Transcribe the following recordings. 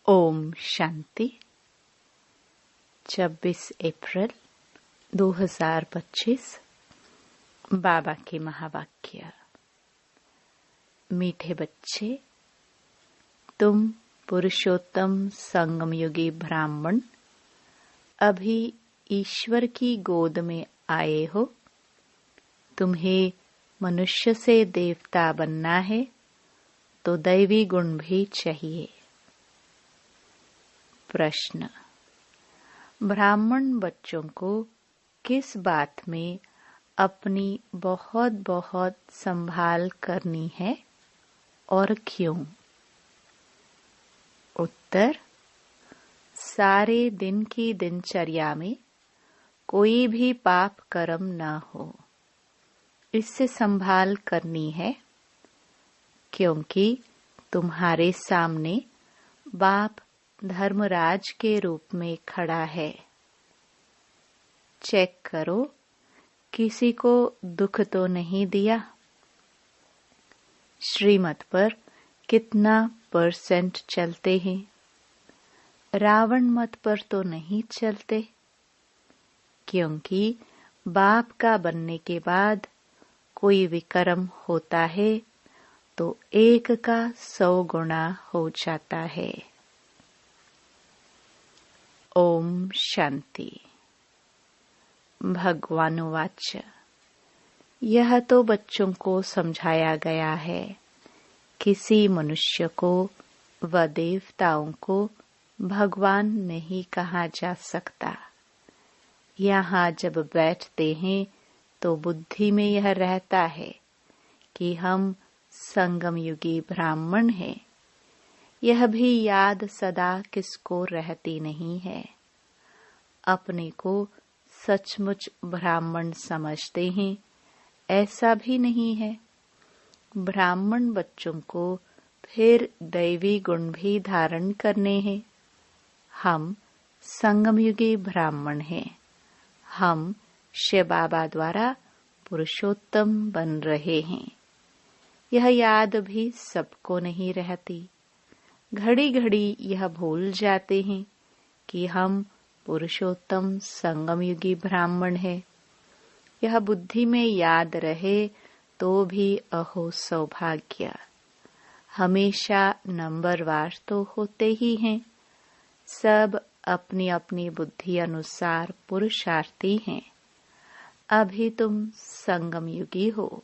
ओम शांति। 26 अप्रैल 2025। बाबा के महावाक्य। मीठे बच्चे, तुम पुरुषोत्तम संगमयुगी ब्राह्मण अभी ईश्वर की गोद में आए हो। तुम्हें मनुष्य से देवता बनना है तो दैवी गुण भी चाहिए। प्रश्न: ब्राह्मण बच्चों को किस बात में अपनी बहुत बहुत संभाल करनी है और क्यों? उत्तर: सारे दिन की दिनचर्या में कोई भी पाप कर्म न हो, इससे संभाल करनी है, क्योंकि तुम्हारे सामने बाप धर्मराज के रूप में खड़ा है। चेक करो, किसी को दुख तो नहीं दिया। श्रीमत पर कितना % चलते हैं? रावण मत पर तो नहीं चलते, क्योंकि बाप का बनने के बाद कोई विकर्म होता है तो 1 का 100 गुना हो जाता है। ओम शांति। भगवानुवाच: यह तो बच्चों को समझाया गया है। किसी मनुष्य को व देवताओं को भगवान नहीं कहा जा सकता। यहाँ जब बैठते हैं तो बुद्धि में यह रहता है कि हम संगमयुगी ब्राह्मण हैं। यह भी याद सदा किसको रहती नहीं है। अपने को सचमुच ब्राह्मण समझते हैं, ऐसा भी नहीं है। ब्राह्मण बच्चों को फिर दैवी गुण भी धारण करने हैं। हम संगमयुगी ब्राह्मण हैं। हम शिव बाबा द्वारा पुरुषोत्तम बन रहे हैं। यह याद भी सबको नहीं रहती। घड़ी घड़ी यह भूल जाते हैं कि हम पुरुषोत्तम संगमयुगी ब्राह्मण हैं। यह बुद्धि में याद रहे तो भी अहो सौभाग्य। हमेशा नंबरवार तो होते ही हैं। सब अपनी अपनी बुद्धि अनुसार पुरुषार्थी हैं। अभी तुम संगमयुगी हो,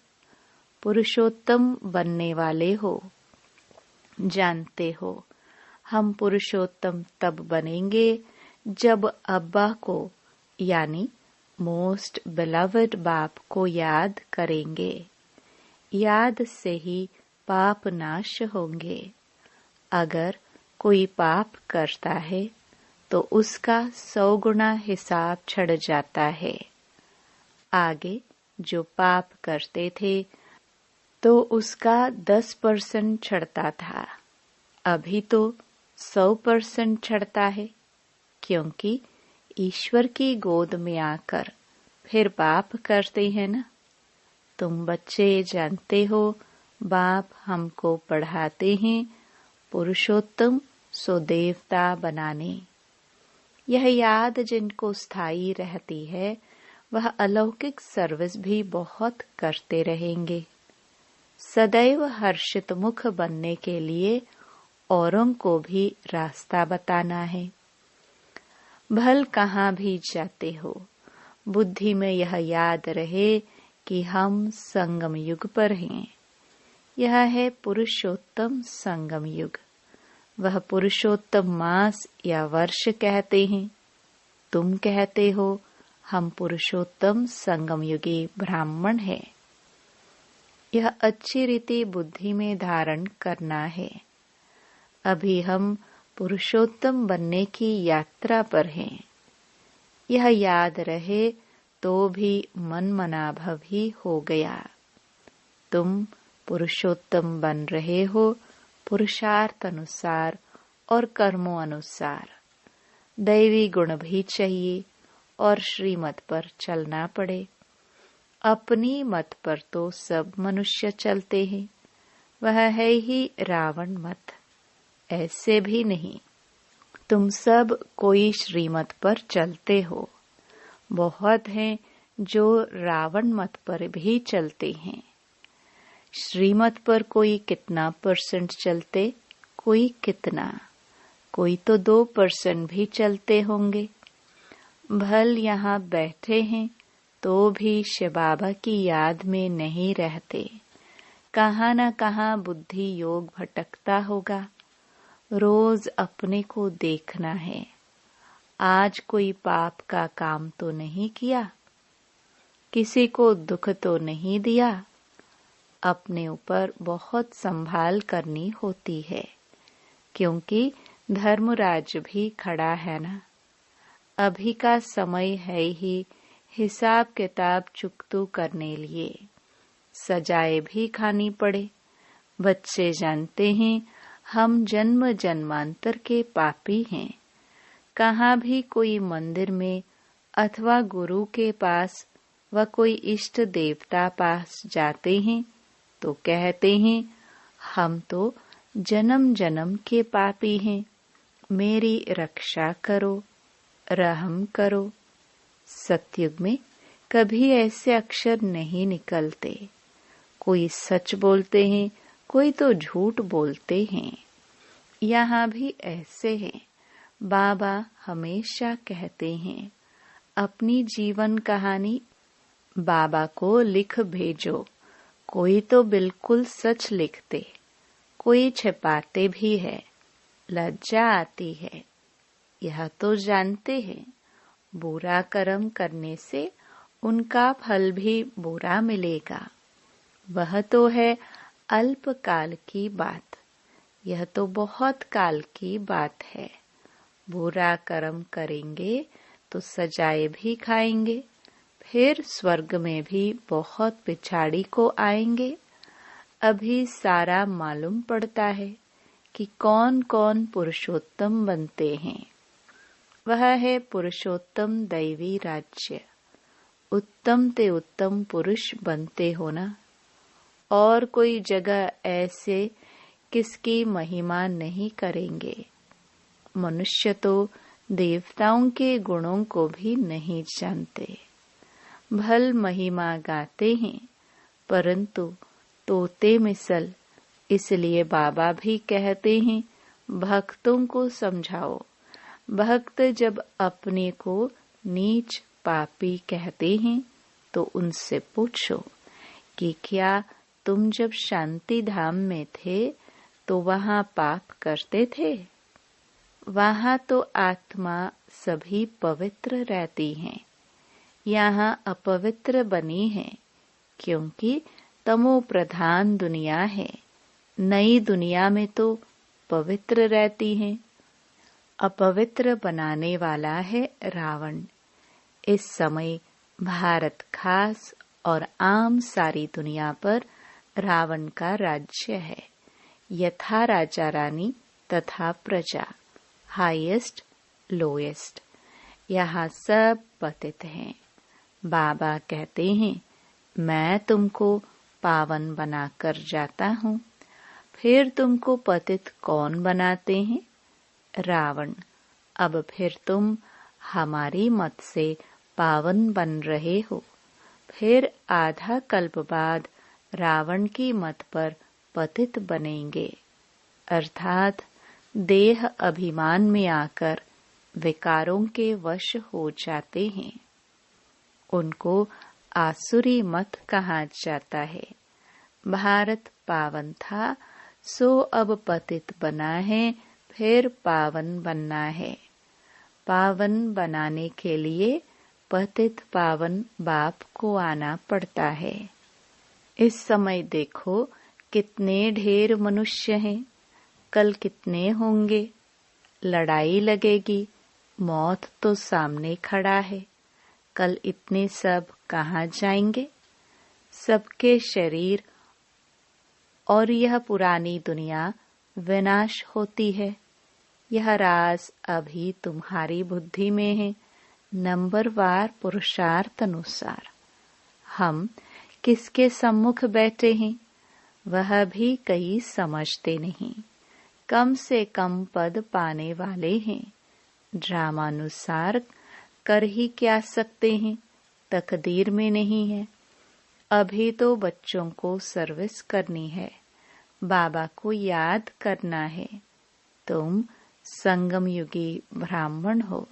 पुरुषोत्तम बनने वाले हो। जानते हो, हम पुरुषोत्तम तब बनेंगे जब अब्बा को यानी मोस्ट बिलवड बाप को याद करेंगे। याद से ही पाप नाश होंगे। अगर कोई पाप करता है तो उसका 100 गुना हिसाब चढ़ जाता है। आगे जो पाप करते थे तो उसका 10% चढ़ता था। अभी तो 100% चढ़ता है, क्योंकि ईश्वर की गोद में आकर फिर पाप करते हैं ना। तुम बच्चे जानते हो, बाप हमको पढ़ाते हैं पुरुषोत्तम सो देवता बनाने। यह याद जिनको स्थायी रहती है वह अलौकिक सर्विस भी बहुत करते रहेंगे। सदैव हर्षित मुख बनने के लिए औरों को भी रास्ता बताना है। भल कहाँ भी जाते हो, बुद्धि में यह याद रहे कि हम संगम युग पर हैं। यह है पुरुषोत्तम संगम युग। वह पुरुषोत्तम मास या वर्ष कहते हैं। तुम कहते हो हम पुरुषोत्तम संगम युगी ब्राह्मण हैं। यह अच्छी रीति बुद्धि में धारण करना है। अभी हम पुरुषोत्तम बनने की यात्रा पर हैं। यह याद रहे तो भी मन मनाभव ही हो गया। तुम पुरुषोत्तम बन रहे हो पुरुषार्थ अनुसार और कर्मों अनुसार। दैवी गुण भी चाहिए और श्रीमत पर चलना पड़े। अपनी मत पर तो सब मनुष्य चलते हैं। वह है ही रावण मत, ऐसे भी नहीं। तुम सब कोई श्रीमत पर चलते हो। बहुत हैं जो रावण मत पर भी चलते हैं। श्रीमत पर कोई कितना % चलते, कोई कितना, कोई तो 2% भी चलते होंगे। भल यहाँ बैठे हैं तो भी शिव बाबा की याद में नहीं रहते। कहाँ न कहाँ बुद्धि योग भटकता होगा। रोज अपने को देखना है। आज कोई पाप का काम तो नहीं किया, किसी को दुख तो नहीं दिया। अपने ऊपर बहुत संभाल करनी होती है, क्योंकि धर्मराज भी खड़ा है ना। अभी का समय है ही हिसाब किताब चुकतू करने लिए। सजाए भी खानी पड़े। बच्चे जानते हैं हम जन्म जन्मांतर के पापी हैं। कहाँ भी कोई मंदिर में अथवा गुरु के पास व कोई इष्ट देवता पास जाते हैं तो कहते हैं हम तो जन्म जन्म के पापी हैं, मेरी रक्षा करो, रहम करो। सतयुग में कभी ऐसे अक्षर नहीं निकलते। कोई सच बोलते हैं, कोई तो झूठ बोलते हैं। यहाँ भी ऐसे हैं। बाबा हमेशा कहते हैं अपनी जीवन कहानी बाबा को लिख भेजो। कोई तो बिल्कुल सच लिखते, कोई छिपाते भी है। लज्जा आती है। यह तो जानते हैं बुरा कर्म करने से उनका फल भी बुरा मिलेगा। वह तो है अल्पकाल की बात। यह तो बहुत काल की बात है। बुरा कर्म करेंगे तो सजाए भी खाएंगे, फिर स्वर्ग में भी बहुत पिछाड़ी को आएंगे। अभी सारा मालूम पड़ता है कि कौन कौन पुरुषोत्तम बनते हैं। वह है पुरुषोत्तम दैवी राज्य। उत्तम ते उत्तम पुरुष बनते हो ना। और कोई जगह ऐसे किसकी महिमा नहीं करेंगे। मनुष्य तो देवताओं के गुणों को भी नहीं जानते। भल महिमा गाते हैं, परंतु तोते मिसल। इसलिए बाबा भी कहते हैं भक्तों को समझाओ। भक्त जब अपने को नीच पापी कहते हैं तो उनसे पूछो कि क्या तुम जब शांति धाम में थे तो वहाँ पाप करते थे? वहाँ तो आत्मा सभी पवित्र रहती है। यहाँ अपवित्र बनी है, क्योंकि तमो प्रधान दुनिया है। नई दुनिया में तो पवित्र रहती है। अपवित्र बनाने वाला है रावण। इस समय भारत खास और आम सारी दुनिया पर रावण का राज्य है। यथा राजा रानी तथा प्रजा, हाईएस्ट लोएस्ट। यहाँ सब पतित हैं। बाबा कहते हैं मैं तुमको पावन बनाकर जाता हूँ। फिर तुमको पतित कौन बनाते हैं? रावण। अब फिर तुम हमारी मत से पावन बन रहे हो। फिर आधा कल्प बाद रावण की मत पर पतित बनेंगे, अर्थात देह अभिमान में आकर विकारों के वश हो जाते हैं। उनको आसुरी मत कहा जाता है। भारत पावन था, सो अब पतित बना है, फिर पावन बनना है। पावन बनाने के लिए पतित पावन बाप को आना पड़ता है। इस समय देखो कितने ढेर मनुष्य हैं, कल कितने होंगे। लड़ाई लगेगी, मौत तो सामने खड़ा है। कल इतने सब कहाँ जाएंगे? सबके शरीर और यह पुरानी दुनिया विनाश होती है। यह राज अभी तुम्हारी बुद्धि में है, नंबरवार पुरुषार्थ अनुसार। हम किसके सम्मुख बैठे हैं वह भी कई समझते नहीं। कम से कम पद पाने वाले हैं, ड्रामानुसार कर ही क्या सकते हैं, तकदीर में नहीं है। अभी तो बच्चों को सर्विस करनी है, बाबा को याद करना है। तुम संगम युगी ब्राह्मण हो,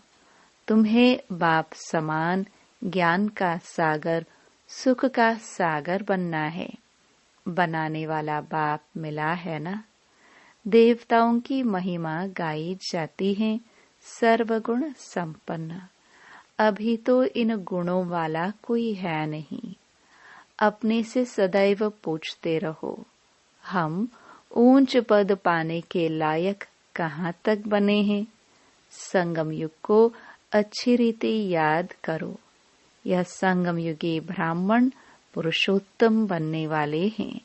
तुम्हें बाप समान ज्ञान का सागर, सुख का सागर बनना है। बनाने वाला बाप मिला है ना। देवताओं की महिमा गाई जाती है, सर्वगुण संपन्न। अभी तो इन गुणों वाला कोई है नहीं। अपने से सदैव पूछते रहो, हम ऊंच पद पाने के लायक कहाँ तक बने हैं। संगम युग को अच्छी रीति याद करो। यह संगम युगी ब्राह्मण पुरुषोत्तम बनने वाले हैं।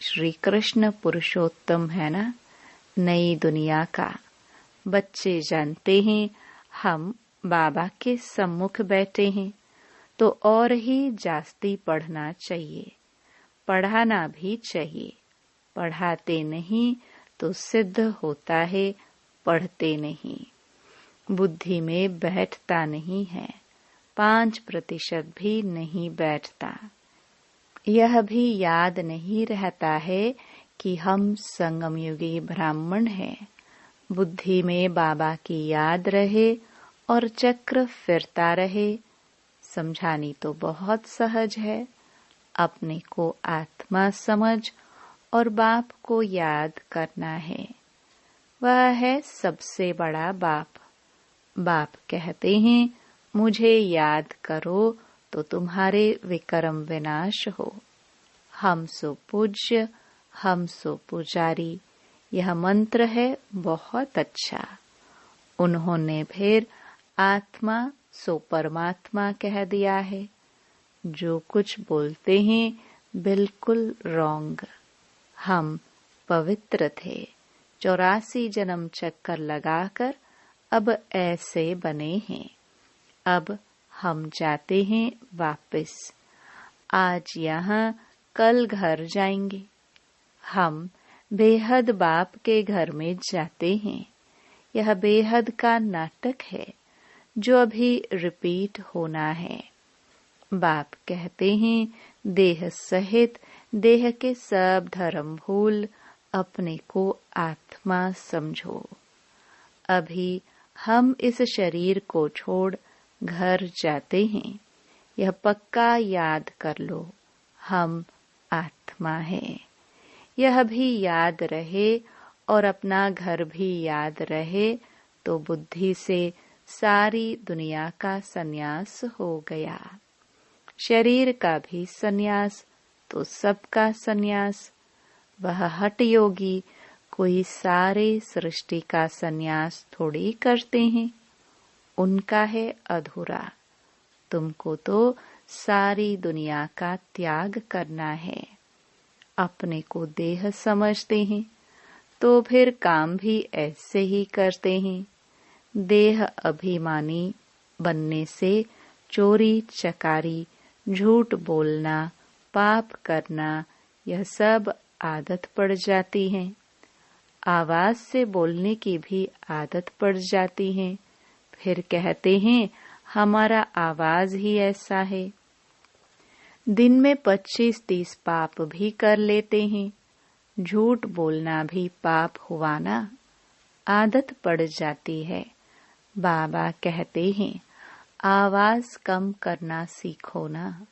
श्री कृष्ण पुरुषोत्तम है ना, नई दुनिया का। बच्चे जानते हैं हम बाबा के सम्मुख बैठे हैं, तो और ही जास्ती पढ़ना चाहिए, पढ़ाना भी चाहिए। पढ़ाते नहीं तो सिद्ध होता है, पढ़ते नहीं। बुद्धि में बैठता नहीं है, 5% भी नहीं बैठता। यह भी याद नहीं रहता है कि हम संगमयुगी ब्राह्मण हैं। बुद्धि में बाबा की याद रहे और चक्र फिरता रहे। समझानी तो बहुत सहज है। अपने को आत्मा समझ और बाप को याद करना है। वह है सबसे बड़ा बाप। बाप कहते हैं, मुझे याद करो तो तुम्हारे विक्रम विनाश हो। हम सो पूज्य, हम सो पुजारी, यह मंत्र है बहुत अच्छा। उन्होंने फिर आत्मा सो परमात्मा कह दिया है। जो कुछ बोलते हैं बिल्कुल रॉन्ग। हम पवित्र थे, 84 जन्म चक्कर लगाकर अब ऐसे बने हैं। अब हम जाते हैं वापस। आज यहाँ, कल घर जाएंगे। हम बेहद बाप के घर में जाते हैं। यह बेहद का नाटक है जो अभी रिपीट होना है। बाप कहते हैं, देह सहित देह के सब धर्म भूल अपने को आत्मा समझो। अभी हम इस शरीर को छोड़ घर जाते हैं। यह पक्का याद कर लो, हम आत्मा हैं। यह भी याद रहे और अपना घर भी याद रहे तो बुद्धि से सारी दुनिया का संन्यास हो गया। शरीर का भी संन्यास तो सबका संन्यास। वह हठ योगी कोई सारे सृष्टि का संन्यास थोड़ी करते हैं, उनका है अधूरा। तुमको तो सारी दुनिया का त्याग करना है। अपने को देह समझते हैं तो फिर काम भी ऐसे ही करते हैं। देह अभिमानी बनने से चोरी चकारी, झूठ बोलना, पाप करना, यह सब आदत पड़ जाती है। आवाज से बोलने की भी आदत पड़ जाती है। फिर कहते हैं हमारा आवाज ही ऐसा है। दिन में 25-30 पाप भी कर लेते हैं। झूठ बोलना भी पाप हुआ ना, आदत पड़ जाती है। बाबा कहते हैं आवाज कम करना सीखो ना।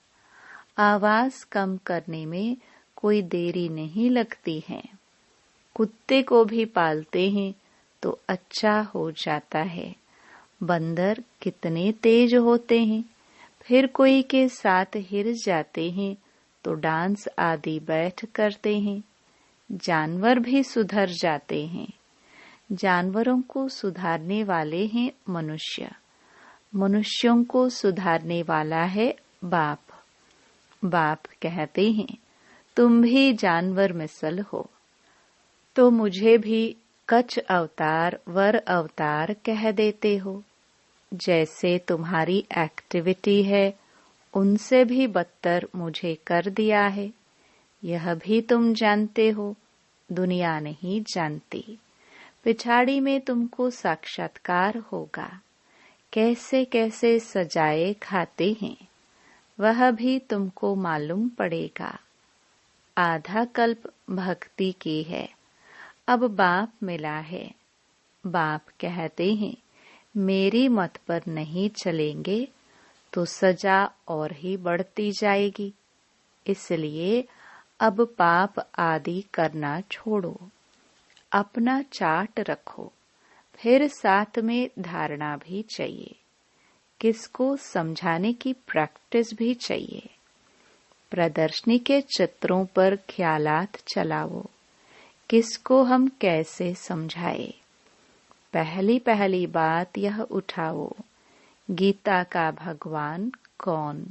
आवाज कम करने में कोई देरी नहीं लगती है। कुत्ते को भी पालते हैं तो अच्छा हो जाता है। बंदर कितने तेज होते हैं, फिर कोई के साथ हिर जाते हैं तो डांस आदि बैठ करते हैं। जानवर भी सुधर जाते हैं। जानवरों को सुधारने वाले हैं मनुष्य। मनुष्यों को सुधारने वाला है बाप। बाप कहते हैं तुम भी जानवर मिसल हो, तो मुझे भी कच्छ अवतार वर अवतार कह देते हो। जैसे तुम्हारी एक्टिविटी है उनसे भी बदतर मुझे कर दिया है। यह भी तुम जानते हो, दुनिया नहीं जानती। पिछाड़ी में तुमको साक्षात्कार होगा। कैसे कैसे सजाए खाते हैं वह भी तुमको मालूम पड़ेगा। आधा कल्प भक्ति की है, अब बाप मिला है। बाप कहते हैं मेरी मत पर नहीं चलेंगे तो सजा और ही बढ़ती जाएगी। इसलिए अब पाप आदि करना छोड़ो, अपना चार्ट रखो। फिर साथ में धारणा भी चाहिए, किसको समझाने की प्रैक्टिस भी चाहिए। प्रदर्शनी के चित्रों पर ख्यालात चलाओ, किसको हम कैसे समझाए। पहली पहली बात यह उठाओ, गीता का भगवान कौन?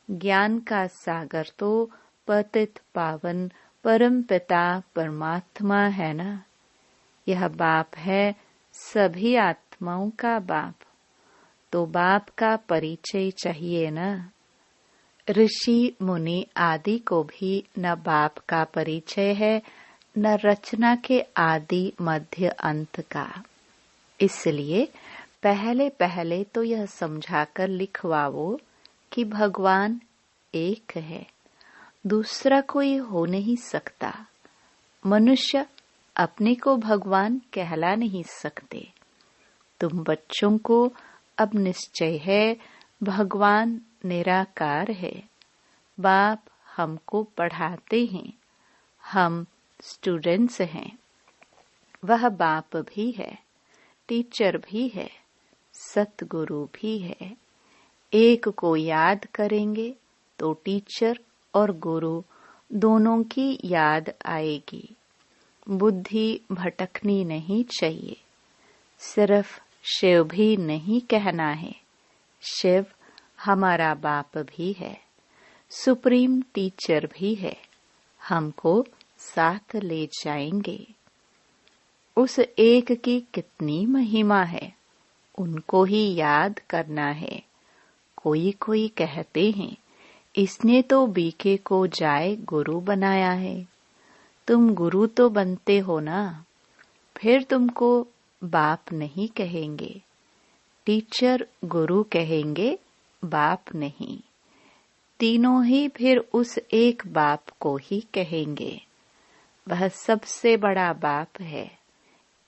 ज्ञान का सागर तो पतित पावन परम पिता परमात्मा है ना। यह बाप है सभी आत्माओं का बाप, तो बाप का परिचय चाहिए न। ऋषि मुनि आदि को भी न बाप का परिचय है, न रचना के आदि मध्य अंत का। इसलिए पहले पहले तो यह समझाकर लिखवाओ कि भगवान एक है, दूसरा कोई हो नहीं सकता। मनुष्य अपने को भगवान कहला नहीं सकते। तुम बच्चों को अब निश्चय है भगवान निराकार है। बाप हमको पढ़ाते हैं, हम स्टूडेंट्स हैं। वह बाप भी है, टीचर भी है, सतगुरु भी है। एक को याद करेंगे तो टीचर और गुरु दोनों की याद आएगी। बुद्धि भटकनी नहीं चाहिए। सिर्फ शिव भी नहीं कहना है, शिव हमारा बाप भी है, सुप्रीम टीचर भी है, हमको साथ ले जाएंगे। उस एक की कितनी महिमा है, उनको ही याद करना है। कोई कोई कहते हैं इसने तो बीके को जाए गुरु बनाया है। तुम गुरु तो बनते हो ना, फिर तुमको बाप नहीं कहेंगे। टीचर गुरु कहेंगे, बाप नहीं। तीनों ही फिर उस एक बाप को ही कहेंगे। वह सबसे बड़ा बाप है,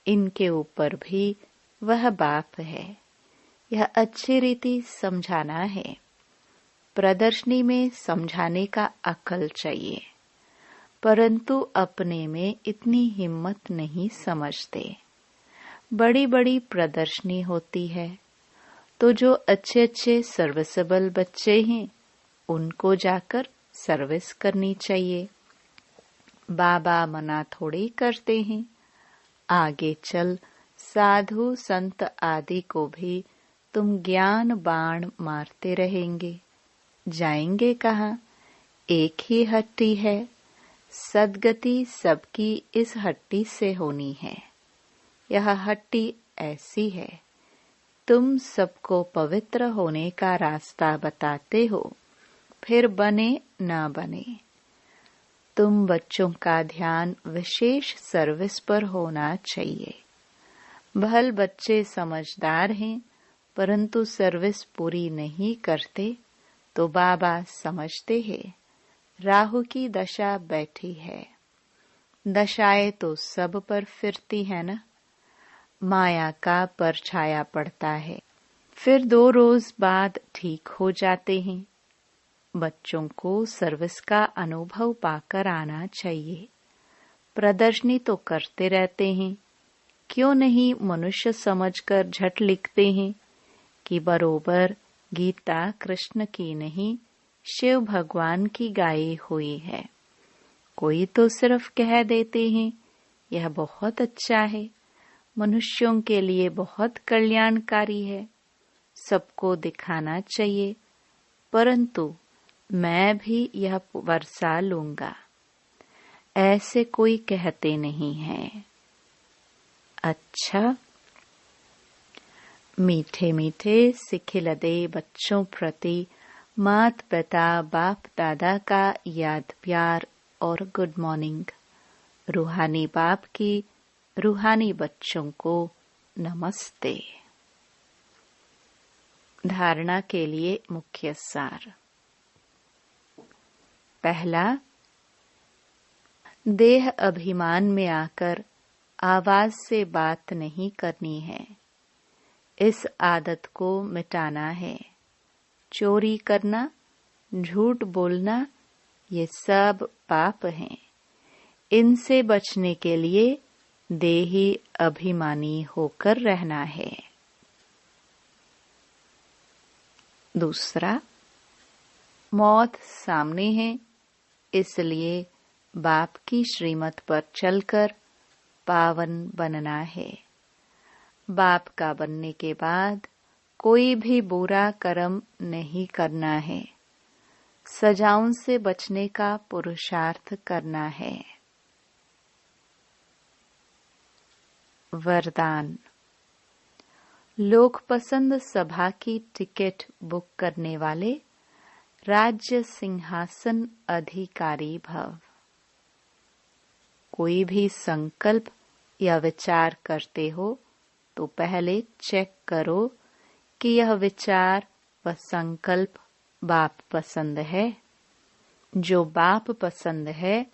इनके ऊपर भी वह बाप है। यह अच्छी रीति समझाना है। प्रदर्शनी में समझाने का अक्ल चाहिए, परंतु अपने में इतनी हिम्मत नहीं समझते। बड़ी बड़ी प्रदर्शनी होती है तो जो अच्छे अच्छे सर्विसेबल बच्चे हैं उनको जाकर सर्विस करनी चाहिए। बाबा मना थोड़ी करते हैं। आगे चल साधु संत आदि को भी तुम ज्ञान बाण मारते रहेंगे, जाएंगे कहाँ? एक ही हट्टी है। सदगति सबकी इस हट्टी से होनी है। यह हट्टी ऐसी है, तुम सबको पवित्र होने का रास्ता बताते हो, फिर बने ना बने। तुम बच्चों का ध्यान विशेष सर्विस पर होना चाहिए। भल बच्चे समझदार हैं, परंतु सर्विस पूरी नहीं करते तो बाबा समझते हैं राहु की दशा बैठी है। दशाएं तो सब पर फिरती है न। माया का परछाया पड़ता है, फिर 2 रोज बाद ठीक हो जाते हैं। बच्चों को सर्विस का अनुभव पाकर आना चाहिए। प्रदर्शनी तो करते रहते हैं, क्यों नहीं मनुष्य समझकर झट लिखते हैं कि बरोबर गीता कृष्ण की नहीं शिव भगवान की गाई हुई है। कोई तो सिर्फ कह देते हैं यह बहुत अच्छा है, मनुष्यों के लिए बहुत कल्याणकारी है, सबको दिखाना चाहिए, परंतु मैं भी यह वर्षा लूंगा, ऐसे कोई कहते नहीं है। अच्छा, मीठे मीठे सिखिलदे बच्चों प्रति मात पिता बाप दादा का याद प्यार और गुड मॉर्निंग। रूहानी बाप की रूहानी बच्चों को नमस्ते। धारणा के लिए मुख्य सार। पहला, देह अभिमान में आकर आवाज से बात नहीं करनी है। इस आदत को मिटाना है। चोरी करना, झूठ बोलना, ये सब पाप हैं। इनसे बचने के लिए देही अभिमानी होकर रहना है। दूसरा, मौत सामने है, इसलिए बाप की श्रीमत पर चलकर पावन बनना है। बाप का बनने के बाद कोई भी बुरा कर्म नहीं करना है। सजाओं से बचने का पुरुषार्थ करना है। वरदान। लोक पसंद सभा की टिकट बुक करने वाले राज्य सिंहासन अधिकारी भव। कोई भी संकल्प या विचार करते हो तो पहले चेक करो कि यह विचार व संकल्प बाप पसंद है। जो बाप पसंद है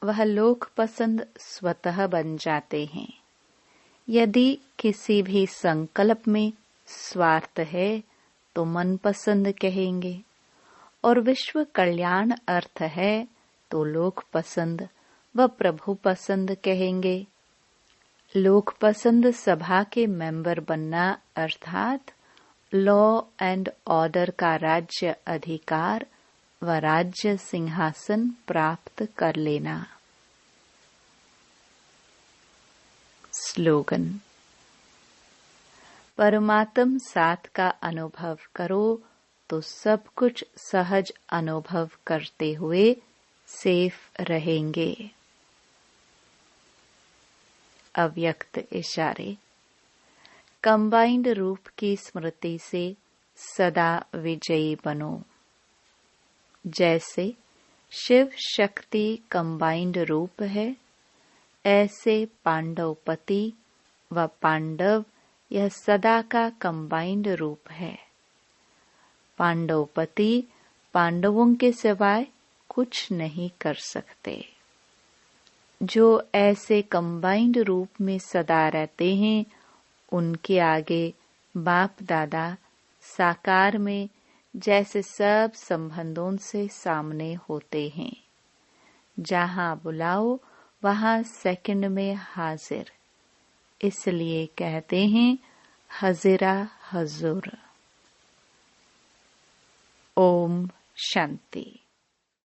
वह लोक पसंद स्वतः बन जाते हैं। यदि किसी भी संकल्प में स्वार्थ है तो मनपसंद कहेंगे, और विश्व कल्याण अर्थ है तो लोक पसंद व प्रभु पसंद कहेंगे। लोक पसंद सभा के मेंबर बनना अर्थात लॉ एंड ऑर्डर का राज्य अधिकार व राज्य सिंहासन प्राप्त कर लेना। स्लोगन। परमात्म साथ का अनुभव करो तो सब कुछ सहज अनुभव करते हुए सेफ रहेंगे। अव्यक्त इशारे। कंबाइंड रूप की स्मृति से सदा विजयी बनो। जैसे शिव शक्ति कंबाइंड रूप है, ऐसे पांडवपति व पांडव यह सदा का कंबाइंड रूप है। पांडवपति पांडवों के सिवाय कुछ नहीं कर सकते। जो ऐसे कंबाइंड रूप में सदा रहते हैं उनके आगे बाप दादा साकार में जैसे सब संबंधों से सामने होते हैं। जहां बुलाओ वहां सेकंड में हाजिर, इसलिए कहते हैं हजिरा हजूर। ओम शांति।